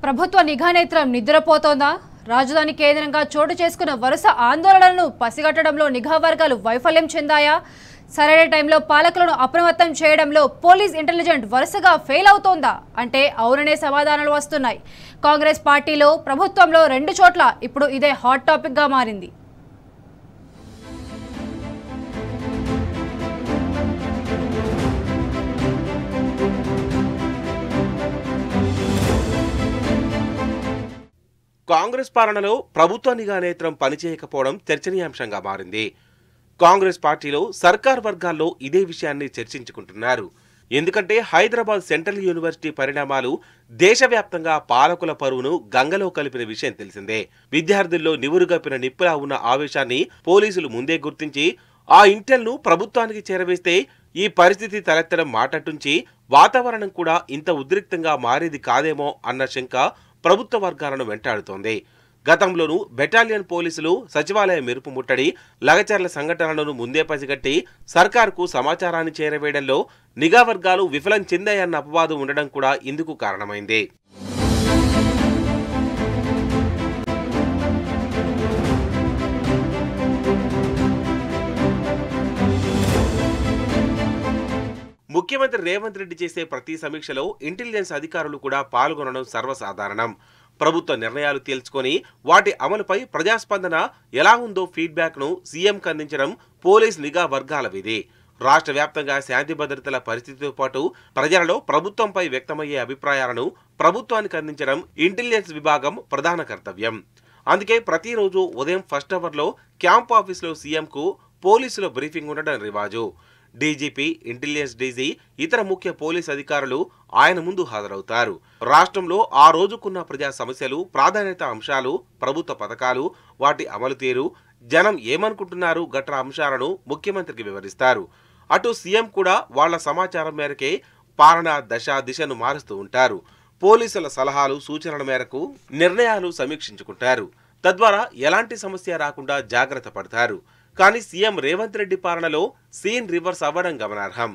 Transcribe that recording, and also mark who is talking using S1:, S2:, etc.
S1: ప్రభుత్వ నిఘా నేత్రం నిద్రపోతోందా? రాజధాని కేంద్రంగా చోటు చేసుకున్న వరుస ఆందోళనలను పసిగట్టడంలో నిఘా వర్గాలు వైఫల్యం చెందాయా? సరైన టైంలో పాలకులను అప్రమత్తం చేయడంలో పోలీస్ ఇంటెలిజెన్స్ వరుసగా ఫెయిల్ అవుతోందా అంటే అవుననే సమాధానాలు వస్తున్నాయి. కాంగ్రెస్ పార్టీలో, ప్రభుత్వంలో రెండు చోట్ల ఇప్పుడు ఇదే హాట్ టాపిక్ గా మారింది.
S2: కాంగ్రెస్ పాలనలో ప్రభుత్వ నిఘా నేత్రం పనిచేయకపోవడం చర్చనీయాంశంగా మారింది. కాంగ్రెస్ పార్టీలో, సర్కార్ వర్గాల్లో ఇదే విషయాన్ని చర్చించుకుంటున్నారు. ఎందుకంటే హైదరాబాద్ సెంట్రల్ యూనివర్సిటీ పరిణామాలు దేశవ్యాప్తంగా పాలకుల పరువును గంగలో కలిపిన విషయం తెలిసిందే. విద్యార్థుల్లో నివురుగప్పిన నిప్పులా ఉన్న ఆవేశాన్ని పోలీసులు ముందే గుర్తించి ఆ ఇంటెల్ను ప్రభుత్వానికి చేరవేస్తే ఈ పరిస్థితి తలెత్తడం మాటటుంచి వాతావరణం కూడా ఇంత ఉద్రిక్తంగా మారేది కాదేమో అన్న శంక ప్రభుత్వ వర్గాలను వెంటాడుతోంది. గతంలోనూ బెటాలియన్ పోలీసులు సచివాలయ మెరుపు ముట్టడి, లగచర్ల సంఘటనలను ముందే పసిగట్టి సర్కార్కు సమాచారాన్ని చేరవేయడంలో నిఘా వర్గాలు విఫలం చెందాయన్న అపవాదం ఉండడం కూడా ఇందుకు కారణమైంది. ముఖ్యమంత్రి రేవంత్ రెడ్డి చేసే ప్రతి సమీక్షలో ఇంటెలిజెన్స్ అధికారులు కూడా పాల్గొనడం సర్వసాధారణం. ప్రభుత్వ నిర్ణయాలు తేల్చుకొని వాటి అమలుపై ప్రజాస్పందన ఎలా ఉందో ఫీడ్బ్యాక్ను సీఎంకు అందించడం పోలీస్ నిఘా వర్గాల విధి. రాష్ట్ర వ్యాప్తంగా శాంతి భద్రతల పరిస్థితితో పాటు ప్రజలలో ప్రభుత్వంపై వ్యక్తమయ్యే అభిప్రాయాలను ప్రభుత్వానికి అందించడం ఇంటెలిజెన్స్ విభాగం ప్రధాన కర్తవ్యం. అందుకే ప్రతిరోజు ఉదయం ఫస్ట్ అవర్లో క్యాంప్ ఆఫీసులో సీఎంకు పోలీసుల బ్రీఫింగ్ ఉండడం రివాజు. డీజీపీ, ఇంటెలిజెన్స్ డీజీ, ఇతర ముఖ్య పోలీస్ అధికారులు ఆయన ముందు హాజరవుతారు. రాష్ట్రంలో ఆ రోజుకున్న ప్రజా సమస్యలు, ప్రాధాన్యత అంశాలు, ప్రభుత్వ పథకాలు, వాటి అమలు తీరు, జనం ఏమనుకుంటున్నారు గట్ర అంశాలను ముఖ్యమంత్రికి వివరిస్తారు. అటు సీఎం కూడా వాళ్ల సమాచారం మేరకే పాలన దశ దిశను మారుస్తూ ఉంటారు. పోలీసుల సలహాలు, సూచనల మేరకు నిర్ణయాలు సమీక్షించుకుంటారు. తద్వారా ఎలాంటి సమస్య రాకుండా జాగ్రత్త పడతారు. కానీ సీఎం రేవంత్ రెడ్డి పాలనలో సీన్ రివర్స్ అవ్వడం గమనార్హం.